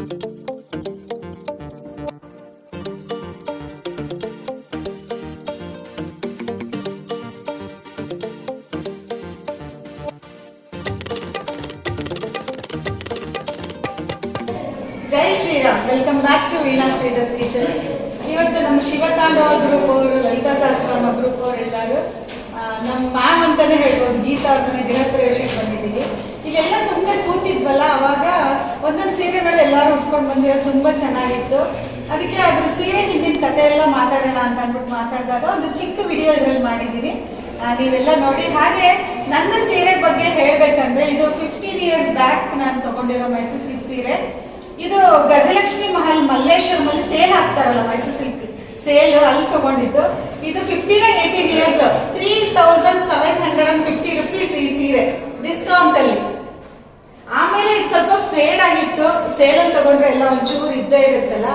Jai Shriram. Welcome back to Veena Sridhar's kitchen. ಇವತ್ತು ನಮ್ಮ ಶಿವತಾಂಡವ group ಅವರು, ಲಲಿತಾ ಸಹಸ್ರನಾಮ ಗ್ರೂಪ್ ಅವರು ಎಲ್ಲರೂ ನಮ್ಮ ಮ್ಯಾಮ್ ಅಂತಾನೆ ಹೇಳ್ಬೋದು, ಗೀತಾ ಅವ್ರ ಮನೆ ಗೃಹ ಪ್ರವೇಶಕ್ಕೆ ಬಂದಿದ್ದೀವಿ. ಇಲ್ಲೆಲ್ಲ ಸುಮ್ಮನೆ ಕೂತಿದ್ವಲ್ಲ, ಅವಾಗ ಒಂದೊಂದು ಸೀರೆಗಳು ಎಲ್ಲರೂ ಉಟ್ಕೊಂಡು ಬಂದಿರೋದು ತುಂಬ ಚೆನ್ನಾಗಿತ್ತು. ಅದಕ್ಕೆ ಅದ್ರ ಸೀರೆ ಹಿಂದಿನ ಕತೆ ಎಲ್ಲ ಮಾತಾಡೋಣ ಅಂತ ಅಂದ್ಬಿಟ್ಟು ಮಾತಾಡಿದಾಗ ಒಂದು ಚಿಕ್ಕ ವಿಡಿಯೋ ಇದರಲ್ಲಿ ಮಾಡಿದ್ದೀವಿ, ನೀವೆಲ್ಲ ನೋಡಿ. ಹಾಗೆ ನನ್ನ ಸೀರೆ ಬಗ್ಗೆ ಹೇಳಬೇಕಂದ್ರೆ, ಇದು 15 years ಬ್ಯಾಕ್ ನಾನು ತಗೊಂಡಿರೋ ಮೈಸೂರು ಸಿಲ್ಕ್ ಸೀರೆ. ಇದು ಗಜಲಕ್ಷ್ಮಿ ಮಹಲ್ ಮಲ್ಲೇಶ್ವರಮಲ್ಲಿ ಸೇಲ್ ಹಾಕ್ತಾರಲ್ಲ, ಮೈಸೂರು ಸಿಲ್ಕ್ ಸೇಲ್, ಅಲ್ಲಿ ತಗೊಂಡಿದ್ದು. ಇದು 18 years 3750 rupees ಈ ಸೀರೆ ಡಿಸ್ಕೌಂಟ್ ಅಲ್ಲಿ. ಆಮೇಲೆ ಇದು ಸ್ವಲ್ಪ ಫೇಡ್ ಆಗಿತ್ತು, ಸೇಲಲ್ಲಿ ತಗೊಂಡ್ರೆ ಎಲ್ಲ ಒಂಚೂರು ಇದ್ದೇ ಇರುತ್ತಲ್ಲ.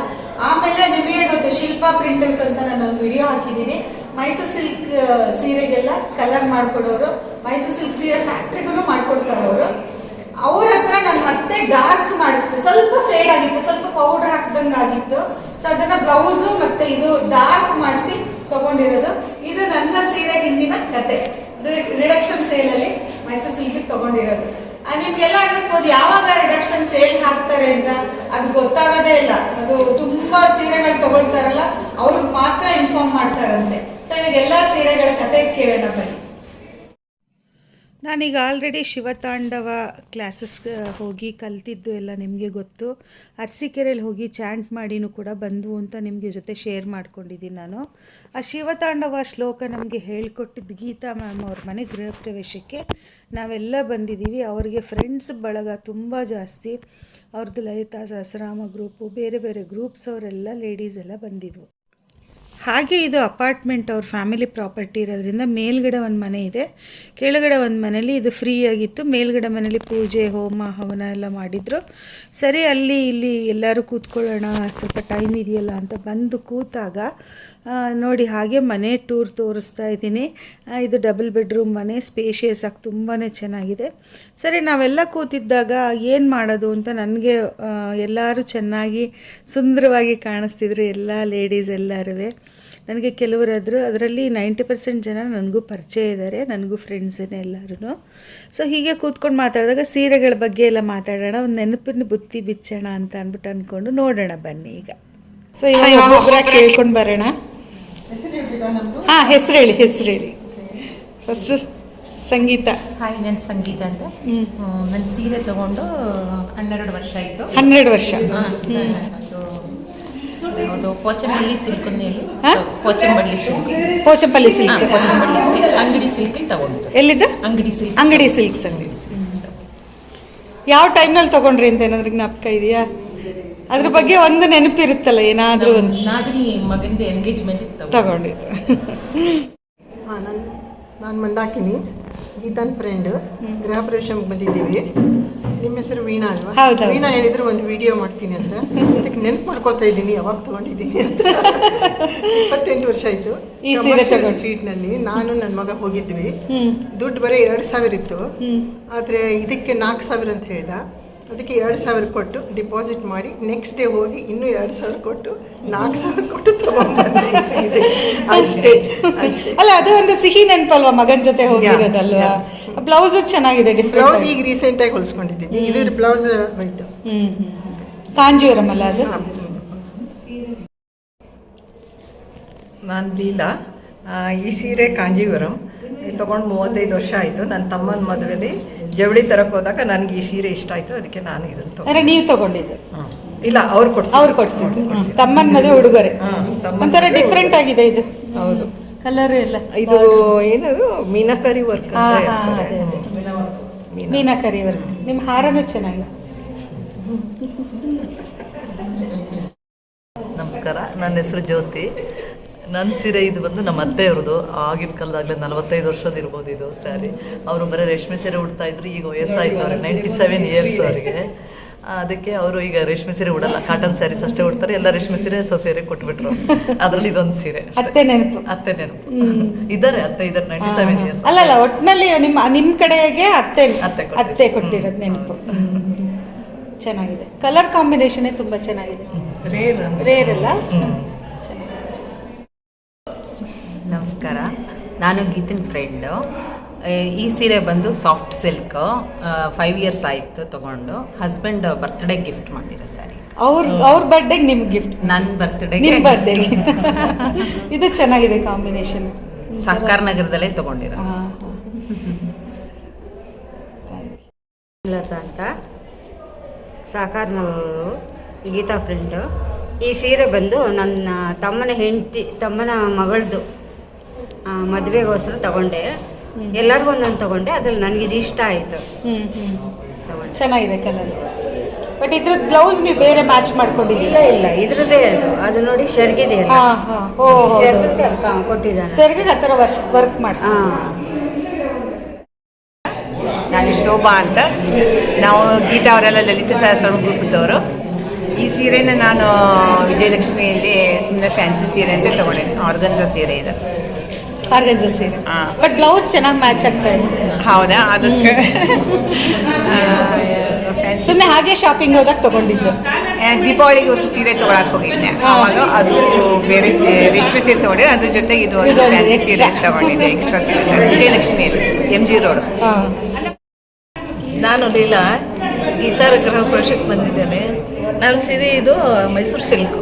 ಆಮೇಲೆ ನಿಮಗೆ ಗೊತ್ತು, ಶಿಲ್ಪಾ ಪ್ರಿಂಟರ್ಸ್ ಅಂತ ನಾನು ಒಂದು ವಿಡಿಯೋ ಹಾಕಿದ್ದೀನಿ. ಮೈಸೂರು ಸಿಲ್ಕ್ ಸೀರೆಗೆಲ್ಲ ಕಲರ್ ಮಾಡ್ಕೊಡೋರು, ಮೈಸೂರು ಸಿಲ್ಕ್ ಸೀರೆ ಫ್ಯಾಕ್ಟ್ರಿಗೂ ಮಾಡ್ಕೊಡ್ತಾರೆ ಅವರು. ಅವ್ರ ಹತ್ರ ನಾನು ಮತ್ತೆ ಡಾರ್ಕ್ ಮಾಡಿಸ್ದೆ, ಸ್ವಲ್ಪ ಫೇಡ್ ಆಗಿತ್ತು, ಸ್ವಲ್ಪ ಪೌಡರ್ ಹಾಕ್ದಂಗೆ ಆಗಿತ್ತು. ಸೊ ಅದನ್ನ ಬ್ಲೌಸು ಮತ್ತೆ ಇದು ಡಾರ್ಕ್ ಮಾಡಿಸಿ ತಗೊಂಡಿರೋದು. ಇದು ನನ್ನ ಸೀರೆ ಹಿಂದಿನ ಕತೆ, ರಿಡಕ್ಷನ್ ಸೇಲಲ್ಲಿ ಮೈಸೂರು ಸಿಲ್ಕ್ ತಗೊಂಡಿರೋದು. ನಿಮ್ಗೆಲ್ಲ ಅನ್ನಿಸ್ಬೋದು ಯಾವಾಗ ರಿಡಕ್ಷನ್ ಸೇಲ್ ಹಾಕ್ತಾರೆ ಅಂತ, ಅದು ಗೊತ್ತಾಗೋದೇ ಇಲ್ಲ. ಅದು ತುಂಬಾ ಸೀರೆಗಳು ತಗೊಳ್ತಾರಲ್ಲ, ಅವ್ರಿಗೆ ಮಾತ್ರ ಇನ್ಫಾರ್ಮ್ ಮಾಡ್ತಾರಂತೆ. ಸೊ ಇವಾಗ ಎಲ್ಲ ಸೀರೆಗಳ ಕತೆ ಕೇಳೋಣ ಬನ್ನಿ. ನಾನೀಗ ಆಲ್ರೆಡಿ ಶಿವತಾಂಡವ ಕ್ಲಾಸಸ್ಗೆ ಹೋಗಿ ಕಲ್ತಿದ್ದು ಎಲ್ಲ ನಿಮಗೆ ಗೊತ್ತು. ಅರಸೀಕೆರೆಯಲ್ಲಿ ಹೋಗಿ ಚಾಂಟ್ ಮಾಡಿನೂ ಕೂಡ ಬಂದವು ಅಂತ ನಿಮಗೆ ಜೊತೆ ಶೇರ್ ಮಾಡ್ಕೊಂಡಿದ್ದೀನಿ ನಾನು. ಆ ಶಿವತಾಂಡವ ಶ್ಲೋಕ ನಮಗೆ ಹೇಳ್ಕೊಟ್ಟಿದ್ದು ಗೀತಾ ಮ್ಯಾಮ್ ಅವ್ರ ಮನೆ ಗೃಹ ಪ್ರವೇಶಕ್ಕೆ ನಾವೆಲ್ಲ ಬಂದಿದ್ದೀವಿ. ಅವರಿಗೆ ಫ್ರೆಂಡ್ಸ್ ಬಳಗ ತುಂಬ ಜಾಸ್ತಿ. ಅವ್ರದ್ದು ಲಲಿತಾ ಸಹಸ್ರನಾಮ ಗ್ರೂಪು, ಬೇರೆ ಬೇರೆ ಗ್ರೂಪ್ಸ್ ಅವರೆಲ್ಲ ಲೇಡೀಸ್ ಎಲ್ಲ ಬಂದಿದ್ವು. ಹಾಗೆ ಇದು ಅಪಾರ್ಟ್ಮೆಂಟ್, ಅವ್ರ ಫ್ಯಾಮಿಲಿ ಪ್ರಾಪರ್ಟಿ ಇರೋದ್ರಿಂದ ಮೇಲ್ಗಡೆ ಒಂದು ಮನೆ ಇದೆ, ಕೆಳಗಡೆ ಒಂದು ಮನೇಲಿ ಇದು ಫ್ರೀ ಆಗಿತ್ತು. ಮೇಲ್ಗಡೆ ಮನೇಲಿ ಪೂಜೆ ಹೋಮ ಹವನ ಎಲ್ಲ ಮಾಡಿದರು. ಸರಿ ಅಲ್ಲಿ ಇಲ್ಲಿ ಎಲ್ಲರೂ ಕೂತ್ಕೊಳ್ಳೋಣ, ಸ್ವಲ್ಪ ಟೈಮ್ ಇದೆಯಲ್ಲ ಅಂತ ಬಂದು ಕೂತಾಗ ನೋಡಿ ಹಾಗೆ ಮನೆ ಟೂರ್ ತೋರಿಸ್ತಾ ಇದ್ದೀನಿ. ಇದು ಡಬಲ್ ಬೆಡ್ರೂಮ್ ಮನೆ, ಸ್ಪೇಷಿಯಸ್ ಆಗಿ ತುಂಬಾ ಚೆನ್ನಾಗಿದೆ. ಸರಿ ನಾವೆಲ್ಲ ಕೂತಿದ್ದಾಗ ಏನು ಮಾಡೋದು ಅಂತ ನನಗೆ ಎಲ್ಲರೂ ಚೆನ್ನಾಗಿ ಸುಂದರವಾಗಿ ಕಾಣಿಸ್ತಿದ್ರು, ಎಲ್ಲ ಲೇಡೀಸ್ ಎಲ್ಲರೂ. ನನಗೆ ಕೆಲವರಾದರು, ಅದರಲ್ಲಿ 90% ಜನ ನನಗೂ ಪರಿಚಯ ಇದ್ದಾರೆ, ನನಗೂ ಫ್ರೆಂಡ್ಸೇ ಎಲ್ಲರೂ. ಸೊ ಹೀಗೆ ಕೂತ್ಕೊಂಡು ಮಾತಾಡಿದಾಗ ಸೀರೆಗಳ ಬಗ್ಗೆ ಎಲ್ಲ ಮಾತಾಡೋಣ, ಒಂದು ನೆನಪಿನ ಬುತ್ತಿ ಬಿಚ್ಚೋಣ ಅಂತ ಅಂದ್ಬಿಟ್ಟು ಅಂದ್ಕೊಂಡು ನೋಡೋಣ ಬನ್ನಿ ಈಗ. ಸೊ ಇವಾಗ ಒಬ್ಬೊಬ್ಬರ ಕೇಳ್ಕೊಂಡು ಬರೋಣ. ಹಾಂ, ಹೆಸರು ಹೇಳಿ. ಫಸ್ಟು ಸಂಗೀತ. ಹಾಯ್, ನಾನು ಸಂಗೀತ ಅಂತ. ನನ್ನ ಸೀರೆ ತಗೊಂಡು 12 ವರ್ಷ ಆಯಿತು. 12 ವರ್ಷ. ಅದು ಪೋಚಂಪಳ್ಳಿ ಸಿಲ್ಕ್ ಅಂತ ಹೇಳಿ, ಪೋಚಂಪಳ್ಳಿ ಸಿಲ್ಕ್ ಅಂಗಡಿ ಸಿಲ್ಕ್ ತಗೊಂಡು. ಎಲ್ಲಿದ್ದು? ಅಂಗಡಿ ಸಿಲ್ಕ್. ಯಾವ ಟೈಮ್ನಲ್ಲಿ ತಗೊಂಡ್ರಿ ಅಂತ ಏನಾದ್ರೂ ಜ್ಞಾಪಕ ಇದೆಯಾ? ಅದ್ರ ಬಗ್ಗೆ ಒಂದು ನೆನಪಿರುತ್ತಲ್ಲ, ಏನಾದರೂ ನಾದಿನಿ ಮಗಂದು ಎಂಗೇಜ್ಮೆಂಟ್ ತಗೊಂಡಿದ್ದು. ನಾನು ಮಂದಾಕಿನಿ, ಗೀತಾನ್ ಫ್ರೆಂಡ್. ಗೃಹ ಪ್ರವೇಶಕ್ಕೆ ಬಂದಿದ್ದೀವಿ. ನಿಮ್ಮ ಹೆಸರು ವೀಣಾ ಅಲ್ವಾ? ವೀಣಾ ಹೇಳಿದ್ರು ಒಂದು ವಿಡಿಯೋ ಮಾಡ್ತೀನಿ ಅಂತ, ಅದಕ್ಕೆ ನೆನಪು ಮಾಡ್ಕೊಳ್ತಾ ಇದ್ದೀನಿ ಯಾವಾಗ ತಗೊಂಡಿದ್ದೀನಿ ಅಂತ. 28 ವರ್ಷ ಆಯಿತು. ಈ ಸೀರೆ ಸ್ಟ್ರೀಟ್ನಲ್ಲಿ ನಾನು ನನ್ನ ಮಗ ಹೋಗಿದ್ವಿ. ದುಡ್ಡು ಬರೀ 2,000 ಇತ್ತು, ಆದರೆ ಇದಕ್ಕೆ 4,000 ಅಂತ ಹೇಳ್ದ. ಅದಕ್ಕೆ 2,000 ಕೊಟ್ಟು ಡಿಪಾಸಿಟ್ ಮಾಡಿ ನೆಕ್ಸ್ಟ್ ಡೇ ಹೋಗಿ ಇನ್ನೂ 2,000 ಕೊಟ್ಟು 4,000 ಕೊಟ್ಟು ತಗೊಂಡ್ಬಂದೆ. ಅಷ್ಟೇ. ಅಲ್ಲ, ಅದು ಒಂದು ಸಿಹಿ ನೆನಪಲ್ವಾ ಮಗನ ಜೊತೆ ಹೋಗಿರೋದಲ್ವಾ? ಬ್ಲೌಸ್ ಚೆನ್ನಾಗಿದೆ, ಬ್ಲೌಸ್ ಈಗ ರೀಸೆಂಟ್ ಆಗಿ ಹೊಲಿಸ್ಕೊಂಡಿದ್ದೀನಿ. ಇದ್ರ ಬ್ಲೌಸ್ ಹೋಯ್ತು. ಕಾಂಜೀವರಂ ಅಲ್ಲ ಅದು? ನಾನು ಲೀಲಾ. ಈ ಸೀರೆ ಕಾಂಜೀವರಂ ತೊಗೊಂಡು 35 ವರ್ಷ ಆಯಿತು. ನನ್ನ ತಮ್ಮನ ಮದುವೆಯಲ್ಲಿ ಜವಳಿ ತರಕ್ಕೆ ಹೋದಾಗ ನನಗೆ ಈ ಸೀರೆ ಇಷ್ಟ ಆಯಿತು, ಅದಕ್ಕೆ ನಾನು ಇದನ್ನು ನೀವು ತಗೊಂಡಿದ್ದು? ಇಲ್ಲ, ಅವ್ರು ಕೊಡ್ಸಿದ್ರು. ತಮ್ಮನ ಮದುವೆ ಉಡುಗೊರೆ ಒಂಥರ ಡಿಫ್ರೆಂಟ್ ಆಗಿದೆ ಇದು. ಹೌದು, ಕಲರ್ ಎಲ್ಲ. ಇದು ಏನದು ಮೀನಾಕರಿ ವರ್ಕ್. ಮೀನಾಕರಿ ವರ್ಕ್. ನಿಮ್ಮ ಹಾರನೂ ಚೆನ್ನಾಗಿದೆ. ನಮಸ್ಕಾರ, ನನ್ನ ಹೆಸರು ಜ್ಯೋತಿ. ನನ್ನ ಸೀರೆ ಇದು ಬಂದು ನಮ್ಮ ಅತ್ತೆಯವ್ರದ್ದು. ಆಗಿನ ಕಾಲದಾಗಲೇ 45 ವರ್ಷದ ಇರ್ಬೋದು ಇದು ಸ್ಯಾರಿ. ಅವರು ಬರೀ ರೇಷ್ಮೆ ಸೀರೆ ಉಡ್ತಾ ಇದ್ರು. ಈಗ ವಯಸ್ಸಾಯ್ತು ಅವ್ರಿಗೆ, 97 years ಅವರಿಗೆ. ಅದಕ್ಕೆ ಅವರು ಈಗ ರೇಷ್ಮೆ ಸೀರೆ ಉಡಲ್ಲ, ಕಾಟನ್ ಸ್ಯಾರೀಸ್ ಅಷ್ಟೇ ಉಡ್ತಾರೆ. ಎಲ್ಲ ರೇಷ್ಮೆ ಸೀರೆ ಸೀರೆ ಕೊಟ್ಬಿಟ್ರು. ಅದರಲ್ಲಿ ಇದೊಂದು ಸೀರೆ ಅತ್ತೆ ನೆನಪು ಇದ್ದಾರೆ. ಅತ್ತೆ ಇದ್ದಾರೆ, 97 years. ಅಲ್ಲ, ಒಟ್ಟಿನಲ್ಲಿ ನಿಮ್ಮ ಕಡೆಗೆ ಅತ್ತೆ ಕೊಟ್ಟಿರೋದು ನೆನಪು. ಚೆನ್ನಾಗಿದೆ. ಕಲರ್ ಕಾಂಬಿನೇಷನ್ನೇ ತುಂಬ ಚೆನ್ನಾಗಿದೆ. ರೇರ್ ಅಲ್ಲ. ಚೆನ್ನಾಗಿದೆ. ನಮಸ್ಕಾರ, ನಾನು ಗೀತಿನ ಫ್ರೆಂಡು. ಈ ಸೀರೆ ಬಂದು ಸಾಫ್ಟ್ ಸಿಲ್ಕ್, 5 ಇಯರ್ಸ್ ಆಯಿತು ತಗೊಂಡು. ಹಸ್ಬೆಂಡ್ ಬರ್ತ್ಡೇ ಗಿಫ್ಟ್ ಮಾಡಿರೋ ಸ್ಯಾರಿ. ಅವ್ರ ಬರ್ಡೇಗೆ ನಿಮ್ಗೆ ಗಿಫ್ಟ್. ನನ್ನ ಬರ್ತ್ಡೇಗೆ. ನಿಮ್ಮ ಬರ್ಡೇಗೆ. ಇದು ಚೆನ್ನಾಗಿದೆ ಕಾಂಬಿನೇಷನ್. ಸಹಕಾರ ನಗರದಲ್ಲೇ ತಗೊಂಡಿರೋ. ಲತಾ ಅಂತ, ಸಹಕಾರ ನಗರರು, ಗೀತಾ ಫ್ರೆಂಡು. ಈ ಸೀರೆ ಬಂದು ನನ್ನ ತಮ್ಮನ ಮಗಳದು ಮದುವೆಗೋಸ್ಕರ ತಗೊಂಡೆ. ಎಲ್ಲರಿಗೂ ಒಂದೊಂದು ತಗೊಂಡೆ. ಅದ್ರಲ್ಲಿ ನನಗಿದು ಇಷ್ಟ ಆಯಿತು. ಚೆನ್ನಾಗಿದೆ ಕಲರ್. ಬಟ್ ಇದ್ರದ್ದು ಬ್ಲೌಸ್ ನೀವು ಬೇರೆ ಮ್ಯಾಚ್ ಮಾಡ್ಕೊಂಡಿದ್ದೀರಾ? ಇಲ್ಲ, ಇದ್ರದ್ದೇ ಅದು ನೋಡಿ ಶರ್ಗಿದೆ. ಕೊಟ್ಟಿದ್ದಾನೆ. ಸೆರ್ಗಿಗೆ ಆ ಥರ ವರ್ಕ್ ಮಾಡಿಸಿ. ನಾನು ಶೋಭಾ ಅಂತ. ನಾವು ಗೀತಾ ಅವರೆಲ್ಲ ಲಲಿತ ಸಹಸ್ರ ಗ್ರೂಪದವರು. ಈ ಸೀರೆನ ನಾನು ವಿಜಯಲಕ್ಷ್ಮಿಯಲ್ಲಿ ಸುಮ್ಮನೆ ಫ್ಯಾನ್ಸಿ ಸೀರೆ ಅಂತ ತಗೊಂಡೆ. ಆರ್ಗನ್ಸಾ ಸೀರೆ ಇದೆ. ಆರ್ಗನ್ಸಾ ಸೀರೆ. ಬಟ್ ಬ್ಲೌಸ್ ಚೆನ್ನಾಗಿ ಮ್ಯಾಚ್ ಆಗ್ತಾ ಇದೆ. ಹೌದಾ? ಅದಕ್ಕೆ ಸುಮ್ಮನೆ ಹಾಗೆ ಶಾಪಿಂಗ್ ಹೋದಾಗ ತಗೊಂಡಿದ್ದು. ದೀಪಾವಳಿಗೆ ಒಂದು ಸೀರೆ ತೊಗೊಳಕ್ಕೆ ಹೋಗಿದ್ದೆ. ಆವಾಗ ಅದು ಬೇರೆ ರೇಷ್ಮೆ ಸೀರೆ ತೊಗೊಂಡೆ. ಅದ್ರ ಜೊತೆಗೆ ಇದು ಒಂದು ಫ್ಯಾನ್ಸಿ ಸೀರೆ ತಗೊಂಡಿದ್ದೆ, ಎಕ್ಸ್ಟ್ರಾ ಸೀರೆ, ವಿಜಯಲಕ್ಷ್ಮಿಯಲ್ಲಿ, MG ರೋಡ್. ನಾನು ಲೀಲಾ, ಗೀತಾರ ಗೃಹ ಪ್ರವೇಶಕ್ಕೆ ಬಂದಿದ್ದೇನೆ. ನಾನು ಸೀರೆ ಇದು ಮೈಸೂರು ಸಿಲ್ಕ್,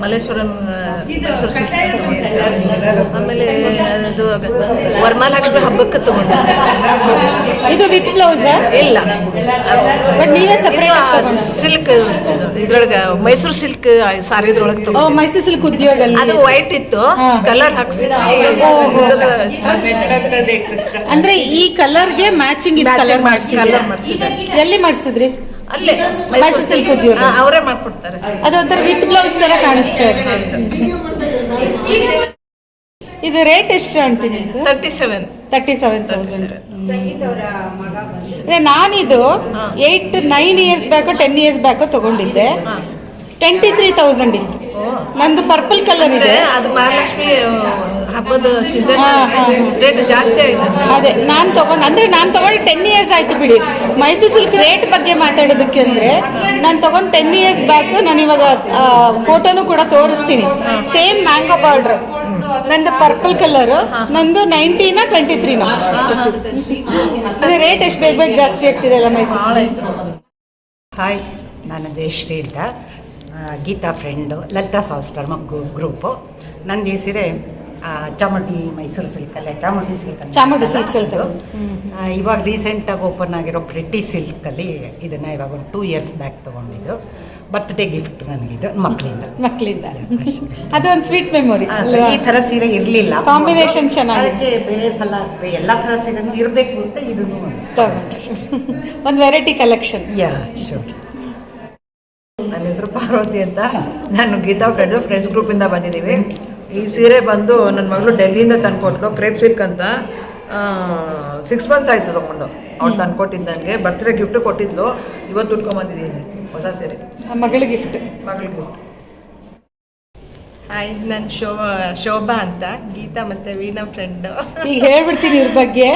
ಮಲ್ಲೇಶ್ವರಂ ಮೈಸೂರು ಸಿಲ್ಕ್. ಆಮೇಲೆ ಅದು ವರಮಹಾಲಕ್ಷ್ಮಿ ಹಬ್ಬಕ್ಕೆ ತಗೊಂಡಿದ್ದೆ. ಇದು ವಿತ್ ಬ್ಲೌಸ್ ಇಲ್ಲ, ಬಟ್ ನೀವೇ ಸಪರೇಟ್ ಸಿಲ್ಕ್ ಇದ್ರೊಳಗೆ ಮೈಸೂರು ಸಿಲ್ಕ್ ಸಾರಿದ್ರೊಳಗೆ ತಗೊಂಡು. ಮೈಸೂರು ಸಿಲ್ಕ್ ಉದ್ಯೋಗ ಅದು ವೈಟ್ ಇತ್ತು, ಕಲರ್ ಹಾಕ್ಸಿ. ಅಂದ್ರೆ ಈ ಕಲರ್ಗೆ ಮ್ಯಾಚಿಂಗ್ ಕಲರ್ ಮಾಡಿಸಿದೆ. ಎಲ್ಲಿ ಮಾಡಿಸಿದ್ರಿ? ಅಲ್ಲೇ ಮೈಸೂರು ಸಿಲ್ಕ್ ಉದ್ಯೋಗ ಅವರೇ ಮಾಡ್ಕೊಡ್ತಾರೆ. ಅದು ಒಂಥರ ವಿತ್ ಬ್ಲೌಸ್ ತರ ಕಾಣಿಸ್ತಾ ಇದೆ. ಇದು ರೇಟ್ ಎಷ್ಟು ಆಂಟಿ ನಿಮ್ದು? 37,000. ನಾನಿದು 8-9 ಇಯರ್ಸ್ ಬ್ಯಾಕೋ 10 ಇಯರ್ಸ್ ಬ್ಯಾಕೋ ತಗೊಂಡಿದ್ದೆ. 23,000 ಇತ್ತು. ನಂದು ಪರ್ಪಲ್ ಕಲರ್ ಇದೆ. ಅದು ಮಹಾಲಕ್ಷ್ಮಿ ಹಬ್ಬದ ಸೀಸನ್ ರೇಟ್ ಜಾಸ್ತಿ ಆಯ್ತು. ಅದೇ ನಾನು ತಗೊಂಡು 10 ಇಯರ್ಸ್ ಆಯ್ತು ಬಿಡಿ. ಮೈಸೂರು ಸಿಲ್ಕ್ ರೇಟ್ ಬಗ್ಗೆ ಮಾತಾಡೋದಕ್ಕೆ ಅಂದ್ರೆ ನಾನು ತಗೊಂಡು 10 ಇಯರ್ಸ್ ಬ್ಯಾಕ್. ನಾನು ಇವಾಗ ಫೋಟೋನು ಕೂಡ ತೋರಿಸ್ತೀನಿ. Same mango border. ನಂದು ಪರ್ಪಲ್ ಕಲರ್. ನಂದು 19 23. ಅದೇ ರೇಟ್ ಎಷ್ಟು ಬೇಗ ಜಾಸ್ತಿ ಆಗ್ತಿದೆ ಅಲ್ಲ ಮೈಸೂರು. ಹಾಯ್, ನಾನು ಜಯಶ್ರೀ ಅಂತ, ಗೀತಾ ಫ್ರೆಂಡು, ಲಲಿತಾ ಸಹಸ್ರ ಗ್ರೂಪು. ನಂದು ಈ ಸೀರೆ ಚಾಮುಂಡಿ ಮೈಸೂರು ಸಿಲ್ಕಲ್ಲೇ, ಚಾಮುಂಡಿ ಸಿಲ್ಕ್. ಇವಾಗ ರೀಸೆಂಟಾಗಿ ಓಪನ್ ಆಗಿರೋ ಪ್ರಿಟಿ ಸಿಲ್ಕಲ್ಲಿ ಇದನ್ನು ಇವಾಗ ಒಂದು 2 ಇಯರ್ಸ್ ಬ್ಯಾಕ್ ತೊಗೊಂಡಿದ್ದು. ಬರ್ತ್ಡೇ ಗಿಫ್ಟ್ ನನಗಿದು ಮಕ್ಕಳಿಂದ. ಅದೊಂದು ಸ್ವೀಟ್ ಮೆಮೊರಿ. ಈ ಥರ ಸೀರೆ ಇರಲಿಲ್ಲ, ಕಾಂಬಿನೇಷನ್ ಚೆನ್ನಾಗಿ. ಅದಕ್ಕೆ ಬೇರೆ ಸಲ ಎಲ್ಲ ಥರ ಸೀರೆನೂ ಇರಬೇಕು ಅಂತ ಇದನ್ನು ಒಂದು ವೆರೈಟಿ ಕಲೆಕ್ಷನ್. ಶೋರ್. ನನ್ನ ಹೆಸರು ಪಾರ್ವತಿ ಅಂತ. ನಾನು ಗೀತಾ ಫ್ರೆಂಡ್ಸ್ ಗ್ರೂಪಿಂದ ಬಂದಿದ್ದೀವಿ. ಈ ಸೀರೆ ಬಂದು ನನ್ನ ಮಗಳು ಡೆಲ್ಲಿಯಿಂದ ತಂದ್ಕೊಟ್ಲು, ಕ್ರೇಪ್ ಸಿಲ್ಕ್ ಅಂತ. 6 ಮಂತ್ಸ್ ಆಯಿತು ತೊಗೊಂಡು. ಅವ್ಳು ತಂದ್ಕೊಟ್ಟಿದ್ದು ನನಗೆ ಬರ್ತ್ಡೇ ಗಿಫ್ಟ್ ಕೊಟ್ಟಿದ್ಲು. ಇವತ್ತು ಉಟ್ಕೊಂಬಂದಿದ್ದೀನಿ ಹೊಸ ಸೀರೆ, ಮಗಳ ಗಿಫ್ಟ್. ಹಾಯ್, ನಾನು ಶೋಭಾ ಅಂತ, ಗೀತಾ ಮತ್ತು ವೀಣಾ ಫ್ರೆಂಡು. ಈಗ ಹೇಳ್ಬಿಡ್ತೀನಿ ಇವ್ರ ಬಗ್ಗೆ.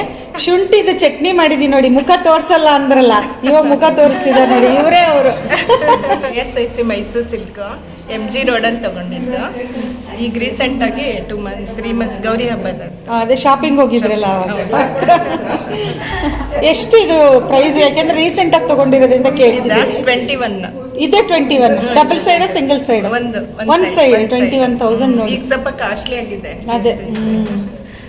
ಶುಂಠಿದು ಚಟ್ನಿ ಮಾಡಿದೀನಿ ನೋಡಿ, ಮುಖ ತೋರ್ಸಲ್ಲ ಅಂದ್ರಲ್ಲ, ಇವಾಗ ಮುಖ ತೋರಿಸ್ತಿದ್ದಾರೆ ನೋಡಿ, ಇವರೇ ಅವರು. SIC ಮೈಸೂರು ಸಿಲ್ಕ್, MG ರೋಡಲ್ಲಿ ತೊಗೊಂಡಿದ್ದು. ಈಗ ರೀಸೆಂಟಾಗಿ 3 ಮಂತ್ಸ್ ಗೌರಿ ಹಬ್ಬದ. ಅದೇ ಶಾಪಿಂಗ್ ಹೋಗಿದ್ರಲ್ಲ ಅವಾಗ. ಎಷ್ಟು ಇದು ಪ್ರೈಸ್? ಯಾಕೆಂದ್ರೆ ರೀಸೆಂಟಾಗಿ ತೊಗೊಂಡಿರೋದ್ರಿಂದ ಕೇಳ್ತಿದ್ದೀನಿ. 21. ಇದೇ 21. Double side single side? ಒಂದು ಸೈಡ್ 21,000 ನೋಡಿ. ಈಗ ಸ್ವಲ್ಪ ಕಾಸ್ಟ್ಲಿ ಆಗಿದೆ. ಅದೇ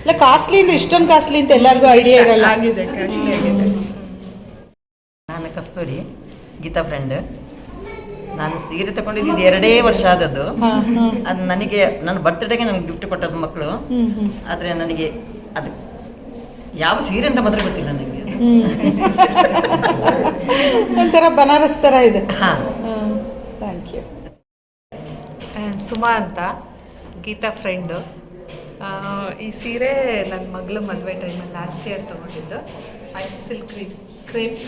ಇಲ್ಲ, ಕಾಸ್ಟ್ಲಿ ಅಂದ್ರೆ ಇಷ್ಟೊಂದು ಕಾಸ್ಟ್ಲಿ ಅಂತ ಎಲ್ಲರಿಗೂ ಐಡಿಯಾ ಇರಲ್ಲ. ಆಗಿದೆ, ಕಾಸ್ಟ್ಲಿ ಆಗಿದೆ. ನಾನು ಕಸ್ತೂರಿ, ಗೀತಾ ಫ್ರೆಂಡ್. ನಾನು ಸೀರೆ ತಗೊಂಡಿದ್ದು 2 ವರ್ಷ ಆದದ್ದು. ಅದು ನನಗೆ ನನ್ನ ಬರ್ತ್ಡೇಗೆ ನನಗೆ ಗಿಫ್ಟ್ ಕೊಟ್ಟದ್ದು ಮಕ್ಕಳು. ಆದರೆ ನನಗೆ ಅದು ಯಾವ ಸೀರೆ ಅಂತ ಮಾತ್ರ ಗೊತ್ತಿಲ್ಲ ನನಗೆ. ಒಂಥರ ಬನಾರಸ್ ಥರ ಇದೆ. Thank you. ಸುಮಾ ಅಂತ, ಗೀತಾ ಫ್ರೆಂಡು. ಈ ಸೀರೆ ನನ್ನ ಮಗಳು ಮದುವೆ ಟೈಮಲ್ಲಿ ಲಾಸ್ಟ್ ಇಯರ್ ತೊಗೊಂಡಿದ್ದು. Mysore silk crepe.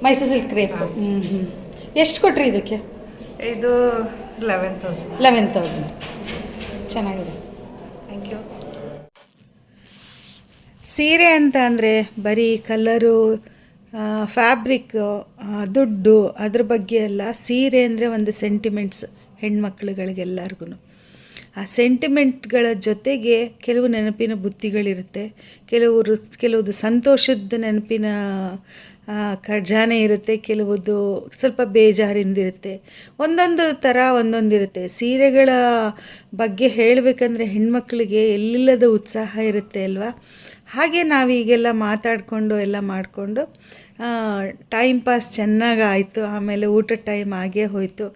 Mysore silk crepe. ಎಷ್ಟು ಕೊಟ್ರಿ ಇದಕ್ಕೆ? ಇದು 11,000. 11,000. ಚೆನ್ನಾಗಿದೆ. Thank you. ಸೀರೆ ಅಂತ ಅಂದರೆ ಬರೀ ಕಲರು ಫ್ಯಾಬ್ರಿಕ್ಕು, ದುಡ್ಡು, ಅದ್ರ ಬಗ್ಗೆ ಎಲ್ಲ. ಸೀರೆ ಅಂದರೆ ಒಂದು ಸೆಂಟಿಮೆಂಟ್ಸ್ ಹೆಣ್ಮಕ್ಳುಗಳಿಗೆಲ್ಲರಿಗೂ. ಆ ಸೆಂಟಿಮೆಂಟ್ಗಳ ಜೊತೆಗೆ ಕೆಲವು ನೆನಪಿನ ಬುತ್ತಿಗಳಿರುತ್ತೆ, ಕೆಲವುದು ಸಂತೋಷದ ನೆನಪಿನ ಖಜಾನೆ ಇರುತ್ತೆ, ಕೆಲವುದು ಸ್ವಲ್ಪ ಬೇಜಾರಿಂದಿರುತ್ತೆ. ಒಂದೊಂದು ಥರ ಒಂದೊಂದಿರುತ್ತೆ. ಸೀರೆಗಳ ಬಗ್ಗೆ ಹೇಳಬೇಕಂದ್ರೆ ಹೆಣ್ಮಕ್ಳಿಗೆ ಎಲ್ಲಿಲ್ಲದ ಉತ್ಸಾಹ ಇರುತ್ತೆ ಅಲ್ವಾ. ಹಾಗೆ ನಾವೀಗೆಲ್ಲ ಮಾತಾಡಿಕೊಂಡು ಎಲ್ಲ ಮಾಡಿಕೊಂಡು ಟೈಮ್ ಪಾಸ್ ಚೆನ್ನಾಗಾಯಿತು. ಆಮೇಲೆ ಊಟದ ಟೈಮ್ ಆಗೇ ಹೋಯಿತು.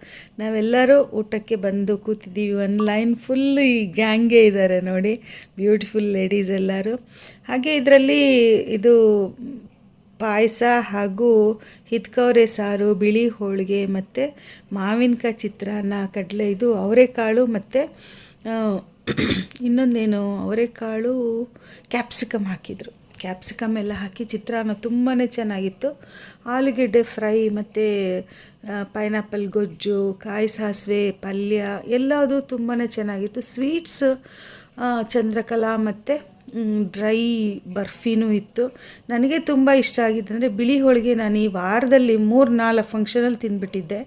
ನಾವೆಲ್ಲರೂ ಊಟಕ್ಕೆ ಬಂದು ಕೂತಿದ್ದೀವಿ. ಒಂದು ಲೈನ್ ಫುಲ್ ಈ ಗ್ಯಾಂಗೇ ಇದ್ದಾರೆ ನೋಡಿ, ಬ್ಯೂಟಿಫುಲ್ ಲೇಡೀಸ್ ಎಲ್ಲರೂ. ಹಾಗೆ ಇದರಲ್ಲಿ ಇದು ಪಾಯಸ ಹಾಗೂ ಹಿತ್ಕವರೆ ಸಾರು, ಬಿಳಿ ಹೋಳಿಗೆ ಮತ್ತು ಮಾವಿನಕಾಯಿ ಚಿತ್ರಾನ್ನ, ಕಡಲೆ, ಇದು ಅವರೆಕಾಳು ಮತ್ತು ಇನ್ನೊಂದೇನು ಅವರೆಕಾಳು ಕ್ಯಾಪ್ಸಿಕಮ್ ಹಾಕಿದರು. ಕ್ಯಾಪ್ಸಿಕಮ್ ಎಲ್ಲ ಹಾಕಿ ಚಿತ್ರಾನ್ನ ತುಂಬಾ ಚೆನ್ನಾಗಿತ್ತು. ಆಲೂಗೆಡ್ಡೆ ಫ್ರೈ ಮತ್ತು ಪೈನಾಪಲ್ ಗೊಜ್ಜು, ಕಾಯಿ ಸಾಸಿವೆ ಪಲ್ಯ ಎಲ್ಲದು ತುಂಬಾ ಚೆನ್ನಾಗಿತ್ತು. ಸ್ವೀಟ್ಸ್ ಚಂದ್ರಕಲಾ ಮತ್ತು ಡ್ರೈ ಬರ್ಫಿನೂ ಇತ್ತು. ನನಗೆ ತುಂಬ ಇಷ್ಟ ಆಗಿದ್ದಂದರೆ ಬಿಳಿ ಹೋಳಿಗೆ. ನಾನು ಈ ವಾರದಲ್ಲಿ 3-4 ಫಂಕ್ಷನಲ್ಲಿ ತಿಂದುಬಿಟ್ಟಿದ್ದೆ.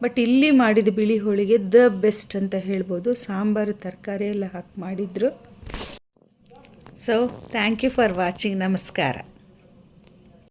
ಬಟ್ ಇಲ್ಲಿ ಮಾಡಿದ ಬಿಳಿ ಹೋಳಿಗೆ ದ ಬೆಸ್ಟ್ ಅಂತ ಹೇಳ್ಬೋದು. ಸಾಂಬಾರು ತರಕಾರಿ ಎಲ್ಲ ಹಾಕಿ ಮಾಡಿದರು. So thank you for watching. ನಮಸ್ಕಾರ.